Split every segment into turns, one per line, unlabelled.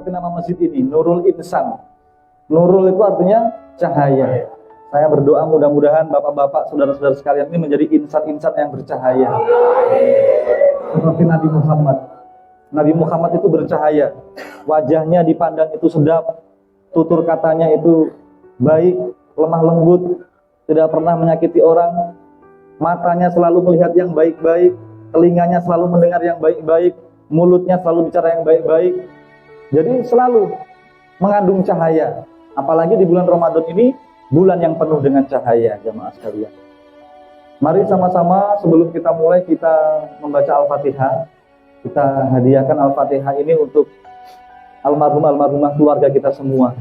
seperti nama masjid ini, Nurul Insan. Nurul itu artinya cahaya. Saya berdoa mudah-mudahan bapak-bapak, saudara-saudara sekalian ini menjadi insan-insan yang bercahaya. Seperti Nabi Muhammad. Nabi Muhammad itu bercahaya. Wajahnya dipandang itu sedap. Tutur katanya itu baik, lemah lembut, tidak pernah menyakiti orang. Matanya selalu melihat yang baik-baik, telinganya selalu mendengar yang baik-baik, mulutnya selalu bicara yang baik-baik. Jadi selalu mengandung cahaya. Apalagi di bulan Ramadan ini, bulan yang penuh dengan cahaya, jamaah sekalian. Mari sama-sama sebelum kita mulai, kita membaca Al-Fatihah. Kita hadiahkan Al-Fatihah ini untuk almarhum-almarhumah keluarga kita semua.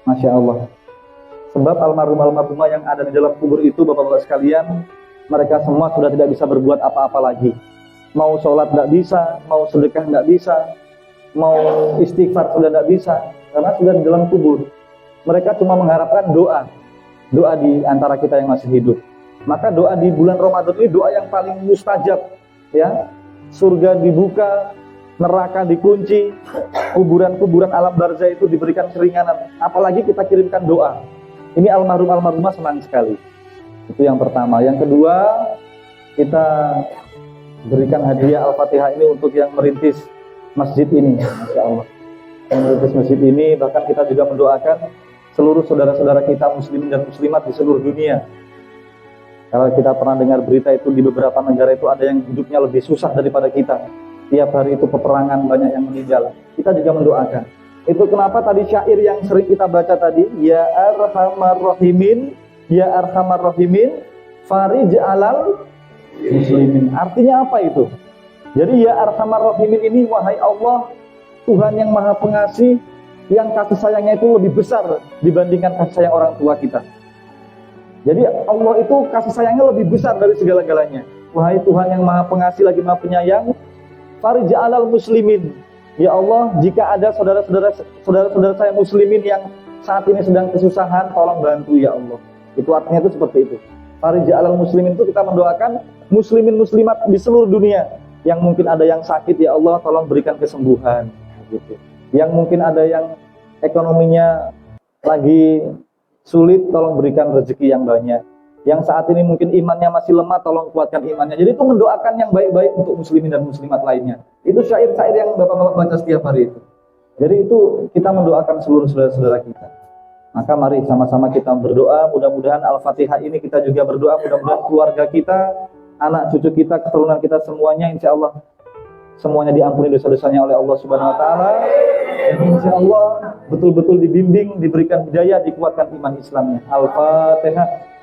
Masya Allah. Sebab almarhum-almarhumah yang ada di dalam kubur itu, bapak-bapak sekalian, mereka semua sudah tidak bisa berbuat apa-apa lagi. Mau sholat tidak bisa, mau sedekah tidak bisa, mau istighfar sudah tidak bisa, karena sudah di dalam kubur. Mereka cuma mengharapkan doa di antara kita yang masih hidup. Maka doa di bulan Ramadan ini doa yang paling mustajab, ya. Surga dibuka, neraka dikunci, kuburan-kuburan alam barzah itu diberikan keringanan. Apalagi kita kirimkan doa. Ini almarhum-almarhumah senang sekali. Itu yang pertama. Yang kedua, kita berikan hadiah Al-Fatihah ini untuk yang merintis masjid ini. Masya Allah. Yang merintis masjid ini, bahkan kita juga mendoakan seluruh saudara-saudara kita muslimin dan muslimat di seluruh dunia. Kalau kita pernah dengar berita itu di beberapa negara itu ada yang hidupnya lebih susah daripada kita. Tiap hari itu peperangan, banyak yang meninggal. Kita juga mendoakan. Itu kenapa tadi syair yang sering kita baca tadi, Ya Arhamar Rahimin, Ya Arhamar Rahimin, Farij alal muslimin. Artinya apa itu? Jadi Ya Arhamar Rahimin ini, wahai Allah, Tuhan yang maha pengasih, yang kasih sayangnya itu lebih besar dibandingkan kasih sayang orang tua kita. Jadi Allah itu kasih sayangnya lebih besar dari segala-galanya. Wahai Tuhan yang maha pengasih lagi maha penyayang, Farij alal muslimin. Ya Allah, jika ada saudara-saudara saya muslimin yang saat ini sedang kesusahan, tolong bantu ya Allah. Itu artinya itu seperti itu. Farij alal muslimin itu kita mendoakan muslimin muslimat di seluruh dunia. Yang mungkin ada yang sakit, ya Allah tolong berikan kesembuhan gitu. Yang mungkin ada yang ekonominya lagi sulit, tolong berikan rezeki yang banyak. Yang saat ini mungkin imannya masih lemah, tolong kuatkan imannya. Jadi itu mendoakan yang baik-baik untuk muslimin dan muslimat lainnya. Itu syair-syair yang bapak-bapak baca setiap hari itu. Jadi itu kita mendoakan seluruh saudara-saudara kita. Maka mari sama-sama kita berdoa, mudah-mudahan Al-Fatihah ini kita juga berdoa, mudah-mudahan keluarga kita, anak cucu kita, keturunan kita semuanya insya Allah semuanya diampuni dosa-dosanya oleh Allah Subhanahu wa taala. Dan insya Allah betul-betul dibimbing, diberikan hidayah, dikuatkan iman Islamnya. Al-Fatihah.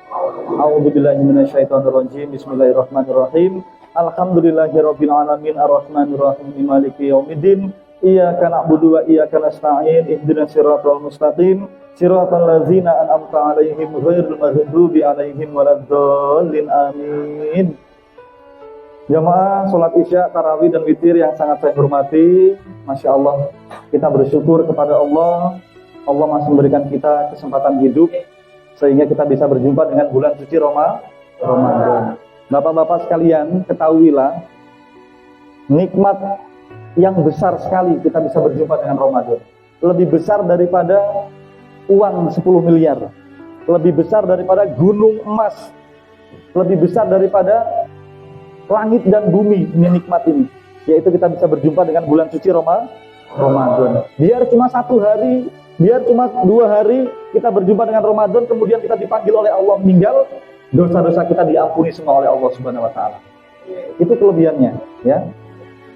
A'udzubillahi minasyaitonirrajim. Bismillahirrahmanirrahim. Alhamdulillahirabbil alamin arrahmanir rahim maliki yaumiddin. Iyyaka na'budu wa iyyaka nasta'in. Ihdinas siratal mustaqim. Siratal ladzina an'amta 'alaihim ghairil maghdubi 'alaihim waladdallin. Amin. Jamaah salat Isya, tarawih dan witir yang sangat saya hormati, Masya Allah, kita bersyukur kepada Allah. Allah masih memberikan kita kesempatan hidup sehingga kita bisa berjumpa dengan bulan suci Ramadan. Bapak-bapak sekalian, ketahuilah nikmat yang besar sekali kita bisa berjumpa dengan Ramadan. Lebih besar daripada uang 10 miliar, lebih besar daripada gunung emas, lebih besar daripada langit dan bumi. Ini nikmat ini, yaitu kita bisa berjumpa dengan bulan suci Ramadan. Biar cuma 1 hari, biar cuma 2 hari kita berjumpa dengan Ramadan, kemudian kita dipanggil oleh Allah meninggal, dosa-dosa kita diampuni semua oleh Allah Subhanahu wa taala. Itu kelebihannya, ya.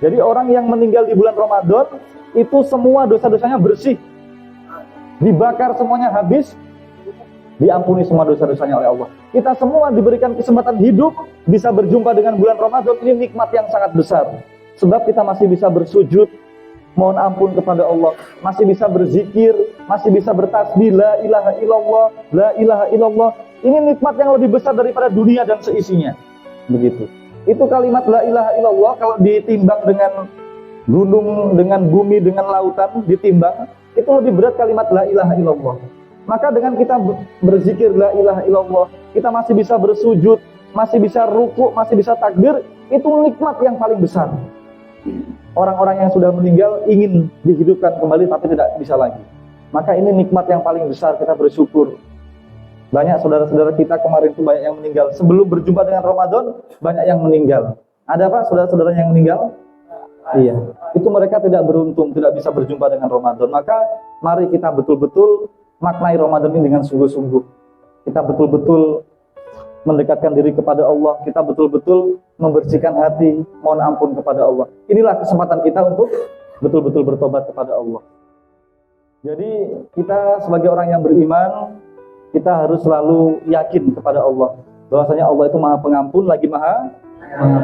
Jadi orang yang meninggal di bulan Ramadan itu semua dosa-dosanya bersih, dibakar semuanya habis, diampuni semua dosa-dosanya oleh Allah. Kita semua diberikan kesempatan hidup bisa berjumpa dengan bulan Ramadan. Ini nikmat yang sangat besar. Sebab kita masih bisa bersujud, mohon ampun kepada Allah, masih bisa berzikir, masih bisa bertasbih, la ilaha illallah, la ilaha illallah. Ini nikmat yang lebih besar daripada dunia dan seisinya. Begitu. Itu kalimat la ilaha illallah kalau ditimbang dengan gunung, dengan bumi, dengan lautan, ditimbang, itu lebih berat kalimat la ilaha illallah. Maka dengan kita berzikir la ilaha illallah, kita masih bisa bersujud, masih bisa ruku, masih bisa takbir, itu nikmat yang paling besar. Orang-orang yang sudah meninggal ingin dihidupkan kembali tapi tidak bisa lagi. Maka ini nikmat yang paling besar, kita bersyukur. Banyak saudara-saudara kita kemarin itu banyak yang meninggal. Sebelum berjumpa dengan Ramadan, banyak yang meninggal. Ada Pak saudara-saudara yang meninggal? Iya. Itu mereka tidak beruntung, tidak bisa berjumpa dengan Ramadan. Maka mari kita betul-betul maknai Ramadan ini dengan sungguh-sungguh. Kita betul-betul mendekatkan diri kepada Allah, kita betul-betul membersihkan hati, mohon ampun kepada Allah. Inilah kesempatan kita untuk betul-betul bertobat kepada Allah. Jadi kita sebagai orang yang beriman, kita harus selalu yakin kepada Allah bahwasanya Allah itu Maha Pengampun lagi Maha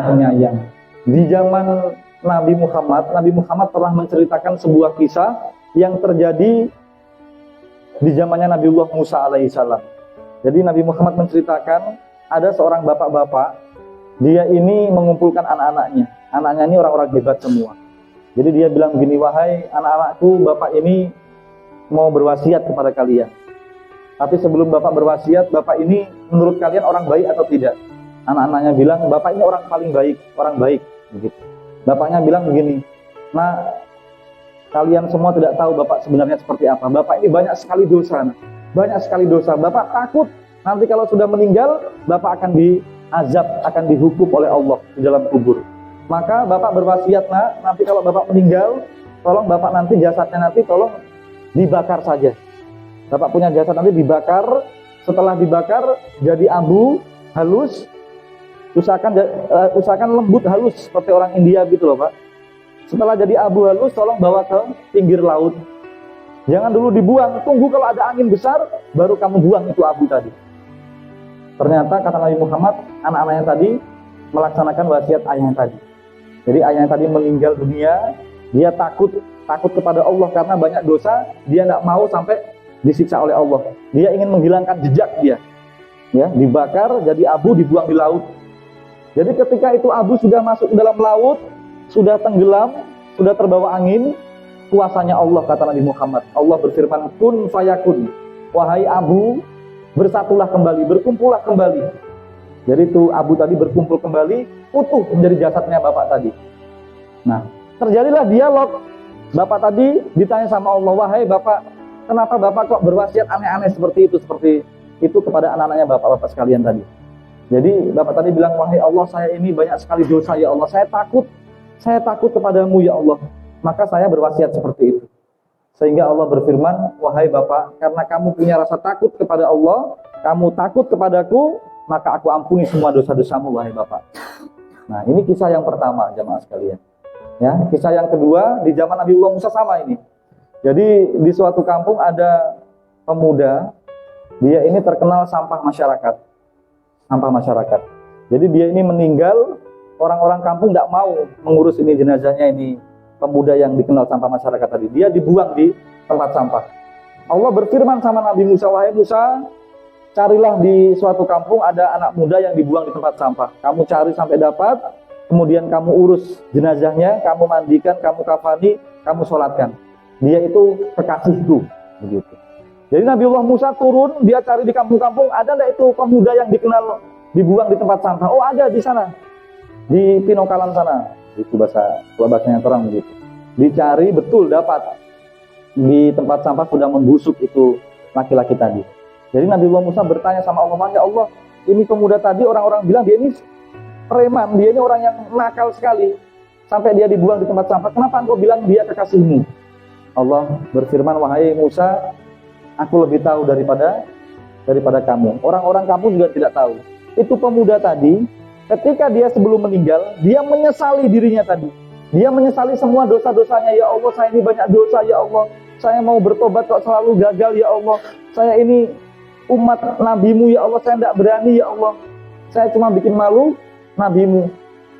Penyayang. Di zaman Nabi Muhammad telah menceritakan sebuah kisah yang terjadi di zamannya Nabiullah Musa alaihissalam. Jadi Nabi Muhammad menceritakan ada seorang bapak-bapak, dia ini mengumpulkan anak-anaknya. Anaknya ini orang-orang hebat semua. Jadi dia bilang begini, wahai anak-anakku, bapak ini mau berwasiat kepada kalian. Tapi sebelum bapak berwasiat, bapak ini menurut kalian orang baik atau tidak? Anak-anaknya bilang, bapak ini orang paling baik, orang baik. Begitu. Bapaknya bilang begini, nah kalian semua tidak tahu bapak sebenarnya seperti apa. Bapak ini banyak sekali dosa, banyak sekali dosa. Bapak takut nanti kalau sudah meninggal, bapak akan diazab, akan dihukum oleh Allah di dalam kubur. Maka bapak berwasiat, nah nanti kalau bapak meninggal, tolong bapak nanti jasadnya nanti tolong dibakar saja. Bapak punya jasad nanti dibakar, setelah dibakar jadi abu halus, usahakan lembut halus seperti orang India gitu loh Pak. Setelah jadi abu halus, tolong bawa ke pinggir laut. Jangan dulu dibuang, tunggu kalau ada angin besar, baru kamu buang itu abu tadi. Ternyata kata Nabi Muhammad, anak-anaknya tadi melaksanakan wasiat ayahnya tadi. Jadi ayahnya tadi meninggal dunia, dia takut kepada Allah karena banyak dosa, dia tidak mau sampai disiksa oleh Allah. Dia ingin menghilangkan jejak dia. Ya, dibakar jadi abu, dibuang di laut. Jadi ketika itu abu sudah masuk ke dalam laut, sudah tenggelam, sudah terbawa angin, kuasanya Allah kata Nabi Muhammad. Allah berfirman, kun fayakun. Wahai abu, bersatulah kembali, berkumpullah kembali. Jadi itu abu tadi berkumpul kembali, utuh menjadi jasadnya bapak tadi. Nah, terjadilah dialog. Bapak tadi ditanya sama Allah, wahai bapak, kenapa bapak kok berwasiat aneh-aneh seperti itu kepada anak-anaknya bapak-bapak sekalian tadi. Jadi bapak tadi bilang, wahai Allah, saya ini banyak sekali dosa ya Allah, saya takut kepadamu ya Allah, maka saya berwasiat seperti itu. Sehingga Allah berfirman, wahai bapak, karena kamu punya rasa takut kepada Allah, kamu takut kepadaku, maka aku ampuni semua dosa-dosamu wahai bapak. Nah ini kisah yang pertama jamaah sekalian. Ya, kisah yang kedua di zaman Nabiullah Musa sama ini. Jadi di suatu kampung ada pemuda, dia ini terkenal sampah masyarakat. Jadi dia ini meninggal, orang-orang kampung tidak mau mengurus ini jenazahnya ini pemuda yang dikenal sampah masyarakat tadi. Dia dibuang di tempat sampah. Allah berfirman sama Nabi Musa, wahai Musa, carilah di suatu kampung ada anak muda yang dibuang di tempat sampah. Kamu cari sampai dapat, kemudian kamu urus jenazahnya, kamu mandikan, kamu kafani, kamu sholatkan. Dia itu kekasihku, begitu. Jadi Nabiullah Musa turun, dia cari di kampung-kampung, ada nggak itu pemuda yang dikenal dibuang di tempat sampah? Oh ada di sana, di Pinokalan sana. Itu bahasanya terang begitu. Dicari betul dapat, di tempat sampah sudah membusuk itu laki-laki tadi. Jadi Nabiullah Musa bertanya sama Allah, ya Allah, ini pemuda tadi orang-orang bilang dia ini preman, dia ini orang yang nakal sekali, sampai dia dibuang di tempat sampah. Kenapa engkau bilang dia kekasihmu? Allah berfirman, wahai Musa, aku lebih tahu daripada kamu. Orang-orang kampung juga tidak tahu. Itu pemuda tadi, ketika dia sebelum meninggal, dia menyesali dirinya tadi. Dia menyesali semua dosa-dosanya. Ya Allah, saya ini banyak dosa ya Allah. Saya mau bertobat kok selalu gagal ya Allah. Saya ini umat nabimu ya Allah. Saya tidak berani ya Allah. Saya cuma bikin malu nabimu.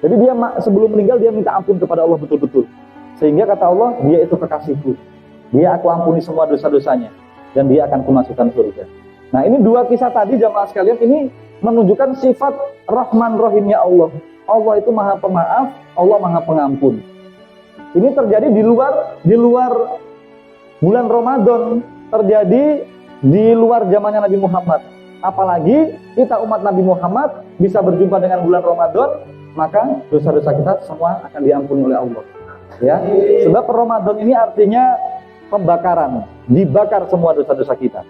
Jadi dia sebelum meninggal dia minta ampun kepada Allah betul-betul. Sehingga kata Allah, dia itu kekasihku. Dia aku ampuni semua dosa-dosanya. Dan dia akan kumasukkan surga. Nah ini dua kisah tadi jamaah sekalian, ini menunjukkan sifat Rahman Rahimnya Allah. Allah itu maha pemaaf, Allah maha pengampun. Ini terjadi di luar bulan Ramadan, terjadi di luar zamannya Nabi Muhammad. Apalagi kita umat Nabi Muhammad bisa berjumpa dengan bulan Ramadan maka dosa-dosa kita semua akan diampuni oleh Allah. Ya, sebab Ramadan ini artinya pembakaran, dibakar semua dosa-dosa kita,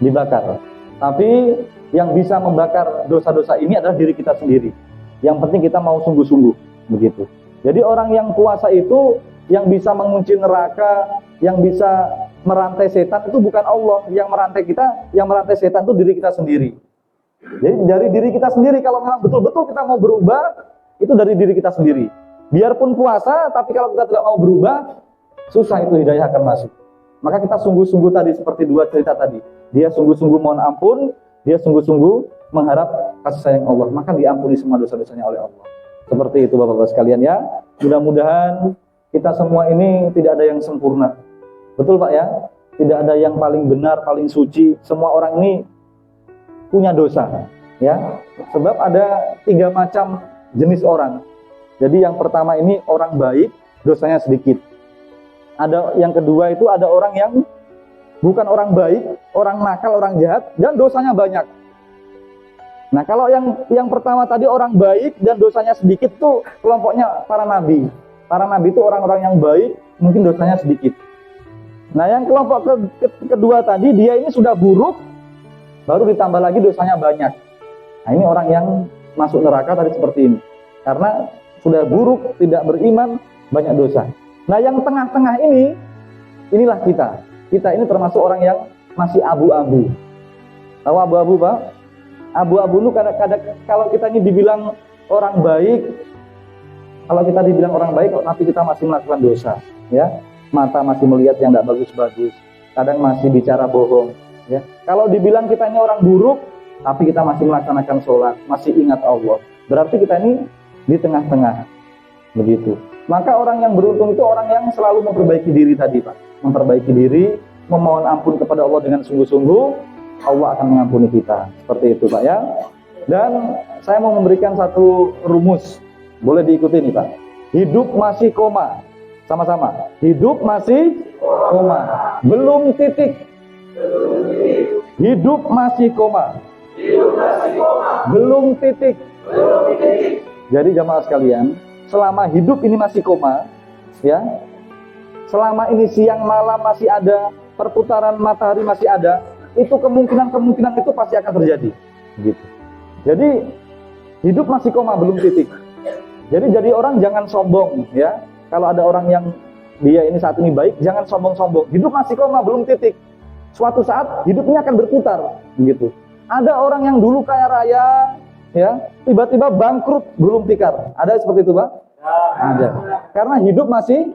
dibakar. Tapi yang bisa membakar dosa-dosa ini adalah diri kita sendiri. Yang penting kita mau sungguh-sungguh, begitu. Jadi orang yang puasa itu yang bisa mengunci neraka, yang bisa merantai setan itu bukan Allah. Yang merantai kita, yang merantai setan itu diri kita sendiri. Jadi dari diri kita sendiri, kalau memang betul-betul kita mau berubah, itu dari diri kita sendiri. Biarpun puasa, tapi kalau kita tidak mau berubah, susah itu hidayah akan masuk. Maka kita sungguh-sungguh tadi, seperti dua cerita tadi. Dia sungguh-sungguh mohon ampun, dia sungguh-sungguh mengharap kasih sayang Allah, maka diampuni semua dosa-dosanya oleh Allah. Seperti itu Bapak-Bapak sekalian ya. Mudah-mudahan kita semua ini tidak ada yang sempurna. Betul Pak ya? Tidak ada yang paling benar, paling suci. Semua orang ini punya dosa, ya. Sebab ada 3 macam jenis orang. Jadi yang pertama ini orang baik, dosanya sedikit. Ada yang kedua itu ada orang yang bukan orang baik, orang nakal, orang jahat, dan dosanya banyak. Nah kalau yang pertama tadi orang baik dan dosanya sedikit tuh kelompoknya para nabi. Para nabi itu orang-orang yang baik, mungkin dosanya sedikit. Nah yang kelompok kedua tadi, dia ini sudah buruk, baru ditambah lagi dosanya banyak. Nah ini orang yang masuk neraka tadi seperti ini. Karena sudah buruk, tidak beriman, banyak dosa. Nah yang tengah-tengah ini, inilah kita. Kita ini termasuk orang yang masih abu-abu. Tahu abu-abu Pak? Abu-abu itu kadang-kadang kalau kita ini dibilang orang baik, kalau kita dibilang orang baik, tapi kita masih melakukan dosa. Ya, mata masih melihat yang tidak bagus-bagus. Kadang masih bicara bohong. Ya, kalau dibilang kita ini orang buruk, tapi kita masih melaksanakan sholat, masih ingat Allah. Berarti kita ini di tengah-tengah, begitu. Maka orang yang beruntung itu orang yang selalu memperbaiki diri tadi Pak. Memperbaiki diri, memohon ampun kepada Allah dengan sungguh-sungguh, Allah akan mengampuni kita. Seperti itu Pak ya. Dan saya mau memberikan satu rumus, boleh diikuti nih Pak. Hidup masih koma. Sama-sama. Hidup masih koma. Belum titik. Hidup masih koma. Belum titik. Jadi jamaah sekalian, selama hidup ini masih koma, ya, selama ini siang malam masih ada, perputaran matahari masih ada, itu kemungkinan itu pasti akan terjadi, gitu. Jadi hidup masih koma, belum titik. Jadi orang jangan sombong, ya. Kalau ada orang yang dia ini saat ini baik, jangan sombong-sombong. Hidup masih koma, belum titik. Suatu saat hidupnya akan berputar, begitu. Ada orang yang dulu kaya raya, ya, tiba-tiba bangkrut, gulung tikar. Ada seperti itu, Pak? Ada. Karena hidup masih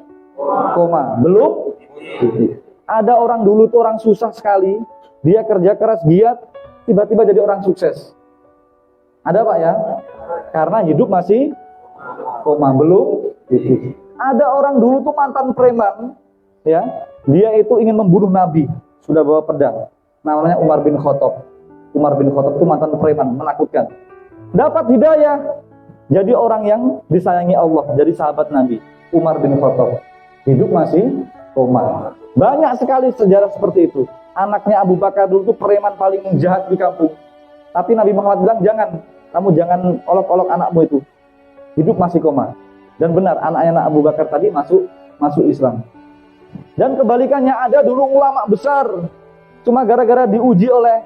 koma, belum titik. Ada orang dulu tuh orang susah sekali, dia kerja keras giat, tiba-tiba jadi orang sukses. Ada Pak ya? Karena hidup masih koma, belum titik. Ada orang dulu tuh mantan preman, ya, dia itu ingin membunuh Nabi, sudah bawa pedang. Namanya Umar bin Khattab. Umar bin Khattab itu mantan preman, menakutkan. Dapat hidayah, jadi orang yang disayangi Allah, jadi sahabat Nabi. Umar bin Khattab. Hidup masih koma. Banyak sekali sejarah seperti itu. Anaknya Abu Bakar dulu tuh preman paling jahat di kampung. Tapi Nabi Muhammad bilang, kamu jangan olok-olok anakmu itu. Hidup masih koma. Dan benar, anak-anak Abu Bakar tadi masuk Islam. Dan kebalikannya, ada dulu ulama besar. Cuma gara-gara diuji oleh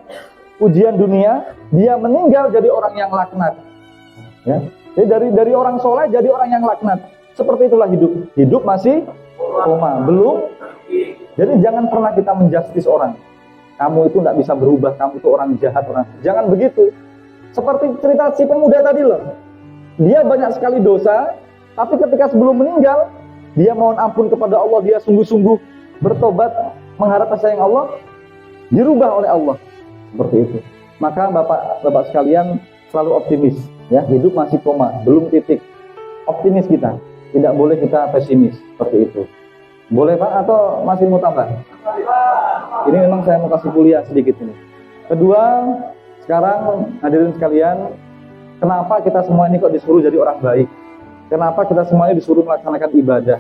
ujian dunia, dia meninggal jadi orang yang laknat. Ya. Jadi dari orang soleh jadi orang yang laknat. Seperti itulah hidup. Hidup masih koma, belum. Jadi jangan pernah kita menjustis orang. Kamu itu tidak bisa berubah, kamu itu orang jahat, jangan begitu. Seperti cerita si pemuda tadi loh. Dia banyak sekali dosa, tapi ketika sebelum meninggal, dia mohon ampun kepada Allah, dia sungguh-sungguh bertobat, mengharap kasih sayang Allah, dirubah oleh Allah. Seperti itu. Maka Bapak sekalian selalu optimis, ya. Hidup masih koma, belum titik. Optimis kita, tidak boleh kita pesimis, seperti itu. Boleh Pak atau masih mau tambah? Ini memang saya mau kasih kuliah sedikit ini. Kedua, sekarang hadirin sekalian, kenapa kita semua ini kok disuruh jadi orang baik? Kenapa kita semuanya disuruh melaksanakan ibadah?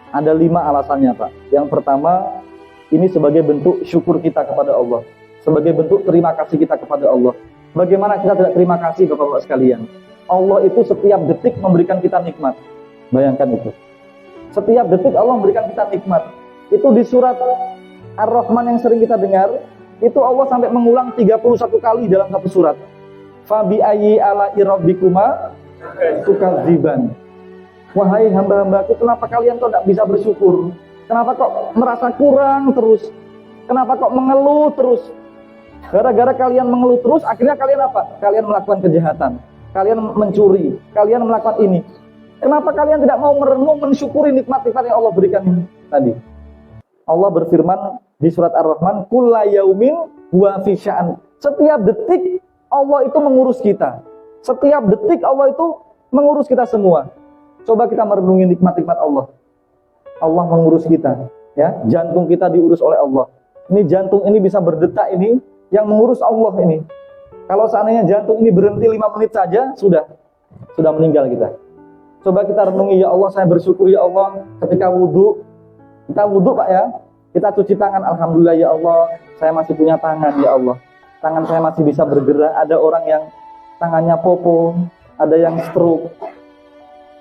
Ada 5 alasannya Pak. Yang pertama, ini sebagai bentuk syukur kita kepada Allah. Sebagai bentuk terima kasih kita kepada Allah. Bagaimana kita tidak terima kasih Bapak-Bapak sekalian? Allah itu setiap detik memberikan kita nikmat. Bayangkan itu. Setiap detik Allah memberikan kita nikmat. Itu di surat Ar-Rahman yang sering kita dengar, itu Allah sampai mengulang 31 kali dalam satu surat. Fabi ayyi ala'i rabbikuma tukadziban. Wahai hamba-hambaku, kenapa kalian kok tidak bisa bersyukur? Kenapa kok merasa kurang terus? Kenapa kok mengeluh terus? Gara-gara kalian mengeluh terus, akhirnya kalian apa? Kalian melakukan kejahatan, kalian mencuri, kalian melakukan ini. Kenapa kalian tidak mau merenung, mensyukuri nikmat-nikmat yang Allah berikan ini tadi? Allah berfirman di surat Ar-Rahman, kulla yaumin huwa fi sya'an. Setiap detik Allah itu mengurus kita. Setiap detik Allah itu mengurus kita semua. Coba kita merenungi nikmat-nikmat Allah. Allah mengurus kita, ya. Jantung kita diurus oleh Allah. Ini jantung ini bisa berdetak ini, yang mengurus Allah ini. Kalau seandainya jantung ini berhenti 5 menit saja, sudah meninggal kita. Coba kita renungi, ya Allah, saya bersyukur ya Allah ketika wudhu. Kita wudhu Pak ya, kita cuci tangan, alhamdulillah ya Allah, saya masih punya tangan ya Allah. Tangan saya masih bisa bergerak. Ada orang yang tangannya popo, ada yang stroke.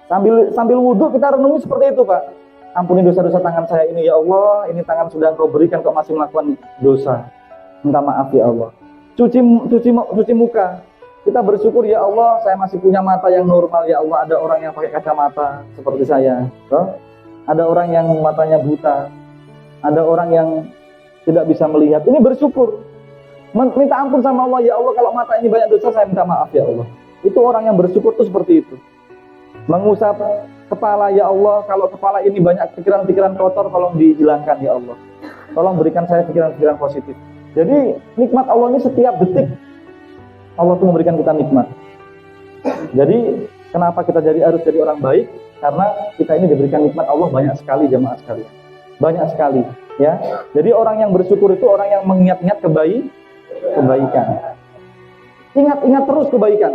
Sambil wudhu kita renungi seperti itu Pak. Ampuni dosa-dosa tangan saya ini ya Allah, ini tangan sudah Engkau berikan kok masih melakukan dosa. Minta maaf ya Allah. Cuci muka. Kita bersyukur ya Allah, saya masih punya mata yang normal ya Allah. Ada orang yang pakai kacamata seperti saya. Ada orang yang matanya buta. Ada orang yang tidak bisa melihat. Ini bersyukur. Minta ampun sama Allah, ya Allah kalau mata ini banyak dosa, saya minta maaf ya Allah. Itu orang yang bersyukur itu seperti itu. Mengusap kepala, ya Allah, kalau kepala ini banyak pikiran-pikiran kotor, tolong dihilangkan ya Allah. Tolong berikan saya pikiran-pikiran positif. Jadi nikmat Allah ini setiap detik Allah tuh memberikan kita nikmat. Jadi kenapa kita harus jadi orang baik? Karena kita ini diberikan nikmat Allah banyak sekali, jamaah sekalian. Banyak sekali, ya. Jadi orang yang bersyukur itu orang yang mengingat-ingat kebaikan. Ingat-ingat terus kebaikan.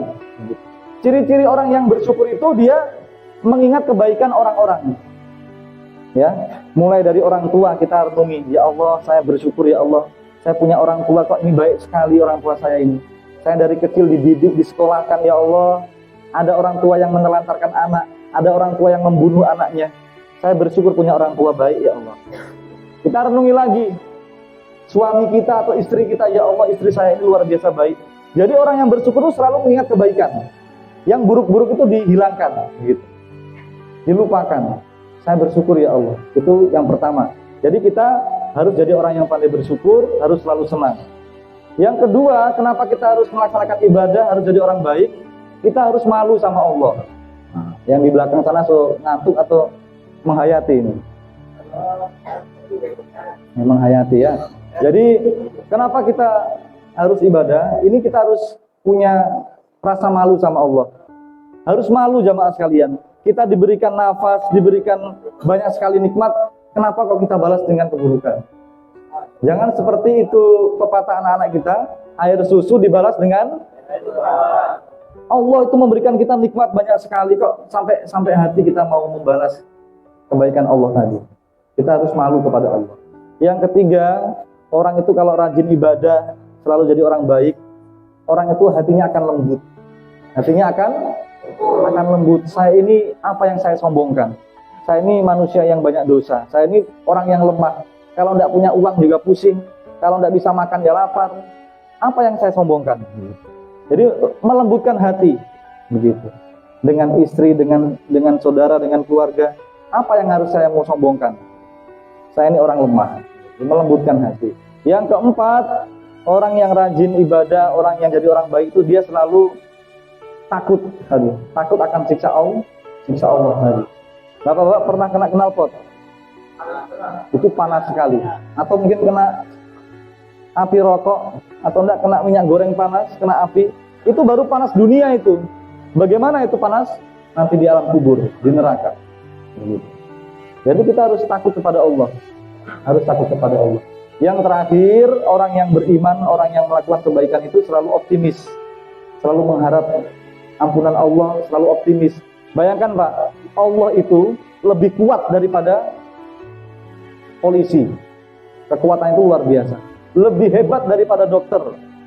Ciri-ciri orang yang bersyukur itu dia mengingat kebaikan orang-orang. Ya, mulai dari orang tua kita renungi, ya Allah, saya bersyukur ya Allah. Saya punya orang tua kok ini baik sekali orang tua saya ini. Saya dari kecil dididik, disekolahkan ya Allah. Ada orang tua yang menelantarkan anak, ada orang tua yang membunuh anaknya. Saya bersyukur punya orang tua baik ya Allah. Kita renungi lagi suami kita atau istri kita, ya Allah, istri saya ini luar biasa baik. Jadi orang yang bersyukur itu selalu mengingat kebaikan. Yang buruk-buruk itu dihilangkan, gitu. Dilupakan. Saya bersyukur ya Allah. Itu yang pertama. Jadi kita harus jadi orang yang pandai bersyukur, harus selalu senang. Yang kedua, kenapa kita harus melaksanakan ibadah, harus jadi orang baik? Kita harus malu sama Allah. Yang di belakang sana ngantuk atau menghayati ini. Memang hayati ya. Jadi kenapa kita harus ibadah? Ini kita harus punya rasa malu sama Allah. Harus malu jamaah sekalian. Kita diberikan nafas, diberikan banyak sekali nikmat. Kenapa kok kita balas dengan keburukan? Jangan seperti itu pepatah anak-anak kita, air susu dibalas dengan Allah itu memberikan kita nikmat banyak sekali kok sampai hati kita mau membalas kebaikan Allah tadi. Kita harus malu kepada Allah. Yang ketiga, orang itu kalau rajin ibadah, selalu jadi orang baik, orang itu hatinya akan lembut. Hatinya akan lembut. Saya ini apa yang saya sombongkan? Saya ini manusia yang banyak dosa. Saya ini orang yang lemah. Kalau tidak punya uang juga pusing. Kalau tidak bisa makan ya lapar. Apa yang saya sombongkan? Jadi melembutkan hati, begitu. Dengan istri, dengan saudara, dengan keluarga. Apa yang harus saya mau sombongkan? Saya ini orang lemah. Melembutkan hati. Yang keempat, orang yang rajin ibadah, orang yang jadi orang baik itu dia selalu takut tadi. Takut akan siksa Allah tadi. Bapak-bapak pernah kena knalpot? Itu panas sekali. Atau mungkin kena api rokok, atau enggak kena minyak goreng panas, kena api. Itu baru panas dunia itu. Bagaimana itu panas? Nanti di alam kubur, di neraka. Begitu. Jadi kita harus takut kepada Allah. Harus takut kepada Allah. Yang terakhir, orang yang beriman, orang yang melakukan kebaikan itu selalu optimis. Selalu mengharap ampunan Allah, selalu optimis. Bayangkan Pak, Allah itu lebih kuat daripada polisi. Kekuatan itu luar biasa. Lebih hebat daripada dokter.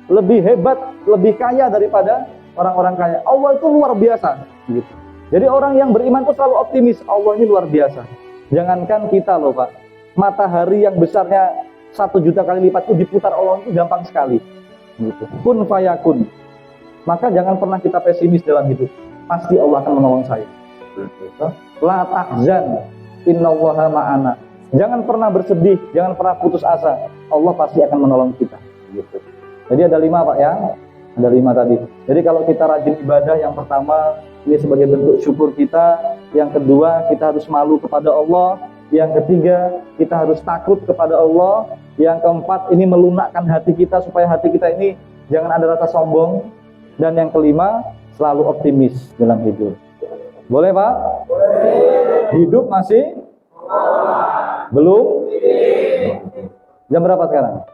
Lebih hebat, lebih kaya daripada orang-orang kaya. Allah itu luar biasa. Gitu. Jadi orang yang beriman itu selalu optimis. Allah ini luar biasa. Jangankan kita loh Pak. Matahari yang besarnya 1 juta kali lipat itu diputar Allah itu gampang sekali. Gitu. Kun fayakun. Maka jangan pernah kita pesimis dalam hidup. Pasti Allah akan menolong saya. La tahzan. Innallaha ma'ana. Jangan pernah bersedih. Jangan pernah putus asa. Allah pasti akan menolong kita. Gitu. Jadi ada 5 Pak ya. Ada 5 tadi. Jadi kalau kita rajin ibadah, yang pertama ini sebagai bentuk syukur kita. Yang kedua, kita harus malu kepada Allah. Yang ketiga, kita harus takut kepada Allah. Yang keempat, ini melunakkan hati kita supaya hati kita ini jangan ada rasa sombong. Dan yang kelima, selalu optimis dalam hidup. Boleh Pak? Boleh. Hidup masih? Belum? Jam berapa sekarang?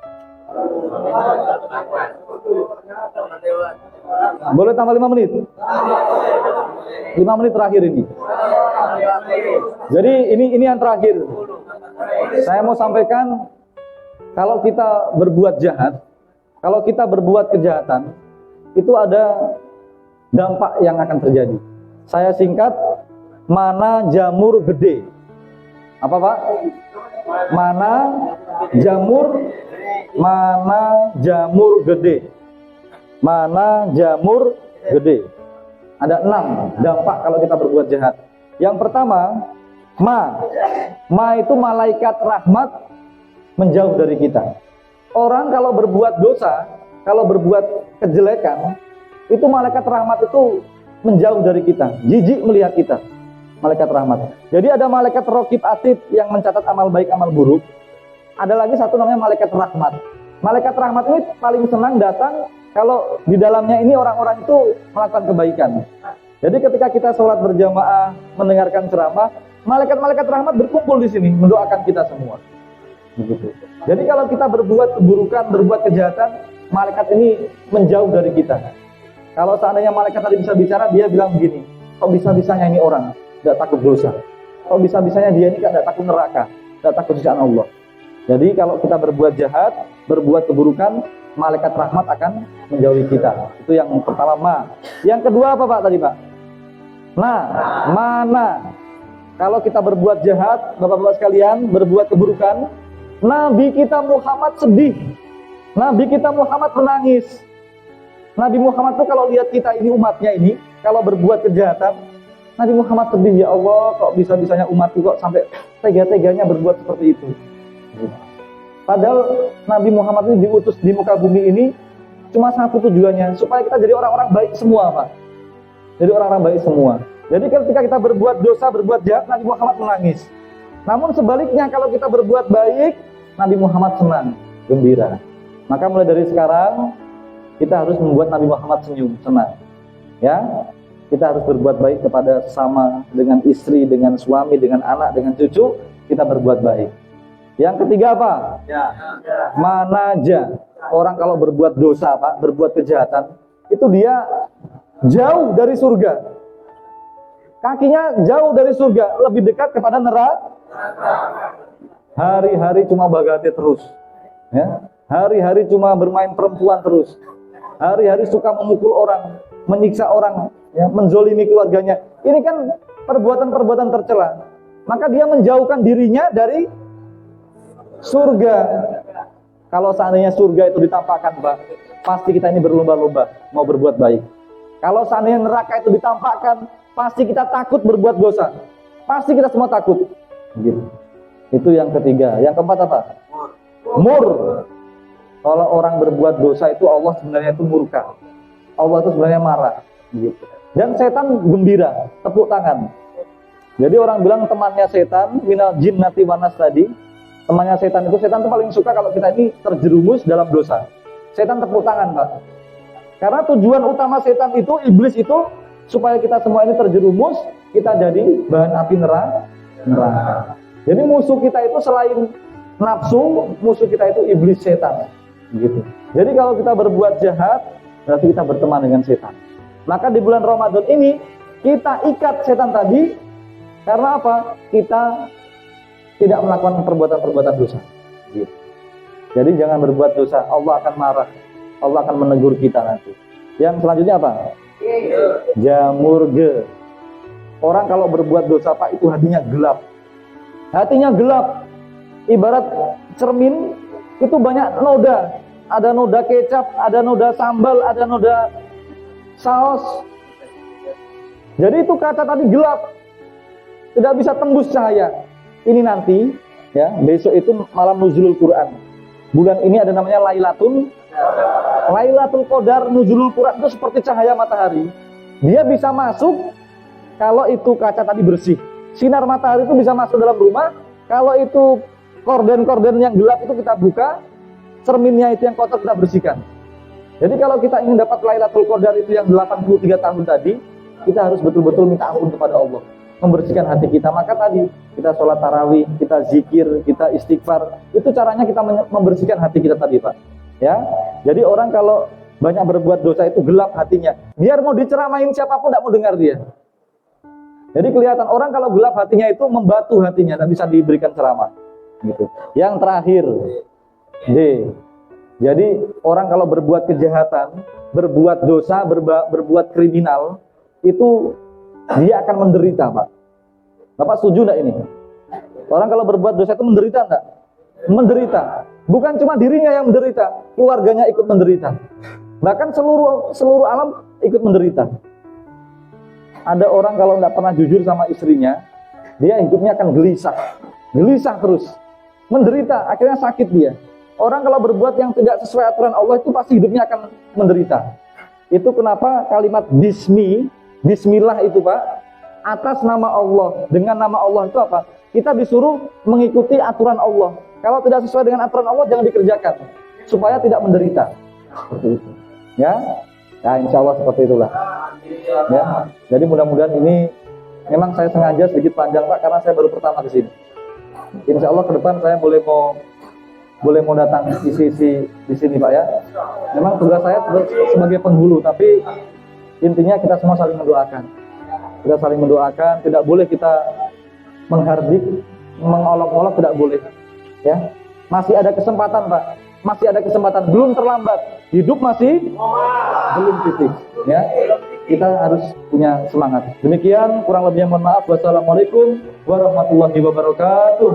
Boleh tambah 5 menit? 5 menit terakhir ini. Jadi ini yang terakhir. Saya mau sampaikan, kalau kita berbuat jahat, kalau kita berbuat kejahatan, itu ada dampak yang akan terjadi. Saya singkat, mana jamur gede. Apa Pak? Mana jamur gede. Mana jamur gede. Ada 6 dampak kalau kita berbuat jahat. Yang pertama, ma itu malaikat rahmat menjauh dari kita. Orang kalau berbuat dosa, kalau berbuat kejelekan, itu malaikat rahmat itu menjauh dari kita, jijik melihat kita. Malaikat rahmat. Jadi ada malaikat raqib atid yang mencatat amal baik, amal buruk. Ada lagi satu namanya malaikat rahmat. Malaikat rahmat ini paling senang datang kalau di dalamnya ini orang-orang itu melakukan kebaikan. Jadi ketika kita sholat berjamaah, mendengarkan ceramah, malaikat-malaikat rahmat berkumpul di sini, mendoakan kita semua. Begitu. Jadi kalau kita berbuat keburukan, berbuat kejahatan, malaikat ini menjauh dari kita. Kalau seandainya malaikat tadi bisa bicara, dia bilang begini, kok bisa-bisanya ini orang tidak takut dosa? Kok bisa-bisanya dia ini tidak takut neraka, tidak takut siksaan Allah? Jadi kalau kita berbuat jahat, berbuat keburukan, malaikat rahmat akan menjauhi kita. Itu yang pertama, ma. Yang kedua apa Pak tadi Pak? Nah, mana? Kalau kita berbuat jahat, Bapak-bapak sekalian, berbuat keburukan, Nabi kita Muhammad sedih. Nabi kita Muhammad menangis. Nabi Muhammad tuh kalau lihat kita ini umatnya ini, kalau berbuat kejahatan, Nabi Muhammad sedih, ya Allah, kok bisa-bisanya umatku kok sampai tega-teganya berbuat seperti itu. Padahal Nabi Muhammad ini diutus di muka bumi ini cuma satu tujuannya, supaya kita jadi orang-orang baik semua Pak. Jadi orang-orang baik semua. Jadi ketika kita berbuat dosa, berbuat jahat, Nabi Muhammad menangis. Namun sebaliknya kalau kita berbuat baik, Nabi Muhammad senang, gembira. Maka mulai dari sekarang kita harus membuat Nabi Muhammad senyum, senang. Ya, kita harus berbuat baik kepada sesama, dengan istri, dengan suami, dengan anak, dengan cucu, kita berbuat baik. Yang ketiga apa? Manaja. Orang kalau berbuat dosa Pak, berbuat kejahatan, itu dia jauh dari surga. Kakinya jauh dari surga, lebih dekat kepada neraka. Hari-hari cuma bagate terus. Ya. Hari-hari cuma bermain perempuan terus. Hari-hari suka memukul orang, menyiksa orang, ya, menzolimi keluarganya. Ini kan perbuatan-perbuatan tercela. Maka dia menjauhkan dirinya dari surga. Kalau seandainya surga itu ditampakkan Pak, pasti kita ini berlomba-lomba mau berbuat baik. Kalau seandainya neraka itu ditampakkan, pasti kita takut berbuat dosa. Pasti kita semua takut. Gitu. Itu yang ketiga. Yang keempat apa? Mur. Kalau orang berbuat dosa itu Allah sebenarnya itu murka. Allah itu sebenarnya marah. Gitu. Dan setan gembira, tepuk tangan. Jadi orang bilang temannya setan, minal jinnati wanas tadi. Temannya setan itu paling suka kalau kita ini terjerumus dalam dosa. Setan tepuk tangan Pak. Karena tujuan utama setan itu, iblis itu, supaya kita semua ini terjerumus, kita jadi bahan api neraka. Jadi musuh kita itu selain nafsu, musuh kita itu iblis, setan. Gitu. Jadi kalau kita berbuat jahat, berarti kita berteman dengan setan. Maka di bulan Ramadan ini, kita ikat setan tadi, karena apa? Kita tidak melakukan perbuatan-perbuatan dosa. Gitu. Jadi jangan berbuat dosa, Allah akan marah. Allah akan menegur kita nanti. Yang selanjutnya apa? Jamur ge. Orang kalau berbuat dosa Pak itu hatinya gelap. Hatinya gelap. Ibarat cermin itu banyak noda. Ada noda kecap, ada noda sambal, ada noda saus. Jadi itu kaca tadi gelap. Tidak bisa tembus cahaya. Ini nanti ya, besok itu malam nuzulul Quran. Bulan ini ada namanya Lailatul Qadar. Nuzulul Quran itu seperti cahaya matahari. Dia bisa masuk kalau itu kaca tadi bersih. Sinar matahari itu bisa masuk dalam rumah. Kalau itu korden-korden yang gelap itu kita buka, cerminnya itu yang kotor kita bersihkan. Jadi kalau kita ingin dapat Lailatul Qadar itu yang 83 tahun tadi, kita harus betul-betul minta ampun kepada Allah, membersihkan hati kita. Maka tadi kita sholat tarawih, kita zikir, kita istighfar. Itu caranya kita membersihkan hati kita tadi, Pak. Ya. Jadi orang kalau banyak berbuat dosa itu gelap hatinya. Biar mau diceramain siapapun tidak mau dengar dia. Jadi kelihatan orang kalau gelap hatinya itu membatu hatinya, tidak bisa diberikan ceramah. Gitu. Yang terakhir, D. Jadi orang kalau berbuat kejahatan, berbuat dosa, berbuat kriminal, itu dia akan menderita, Pak. Bapak setuju enggak ini? Orang kalau berbuat dosa itu menderita enggak? Menderita. Bukan cuma dirinya yang menderita, keluarganya ikut menderita. Bahkan seluruh alam ikut menderita. Ada orang kalau enggak pernah jujur sama istrinya, dia hidupnya akan gelisah. Gelisah terus. Menderita, akhirnya sakit dia. Orang kalau berbuat yang tidak sesuai aturan Allah itu pasti hidupnya akan menderita. Itu kenapa kalimat Bismillah itu, Pak, atas nama Allah, dengan nama Allah itu apa? Kita disuruh mengikuti aturan Allah. Kalau tidak sesuai dengan aturan Allah, jangan dikerjakan, supaya tidak menderita. Seperti itu. Ya, nah, insya Allah seperti itulah. Ya, jadi mudah-mudahan ini memang saya sengaja sedikit panjang, Pak, karena saya baru pertama ke sini. Insya Allah ke depan saya boleh mau datang isi di sini, Pak, ya. Memang tugas saya sebagai penghulu, tapi intinya kita semua saling mendoakan. Kita saling mendoakan, tidak boleh kita menghardik, mengolok-olok, tidak boleh. Ya, masih ada kesempatan, Pak. Masih ada kesempatan, belum terlambat. Hidup masih belum titik. Ya, kita harus punya semangat. Demikian, kurang lebihnya mohon maaf. Wassalamualaikum warahmatullahi wabarakatuh.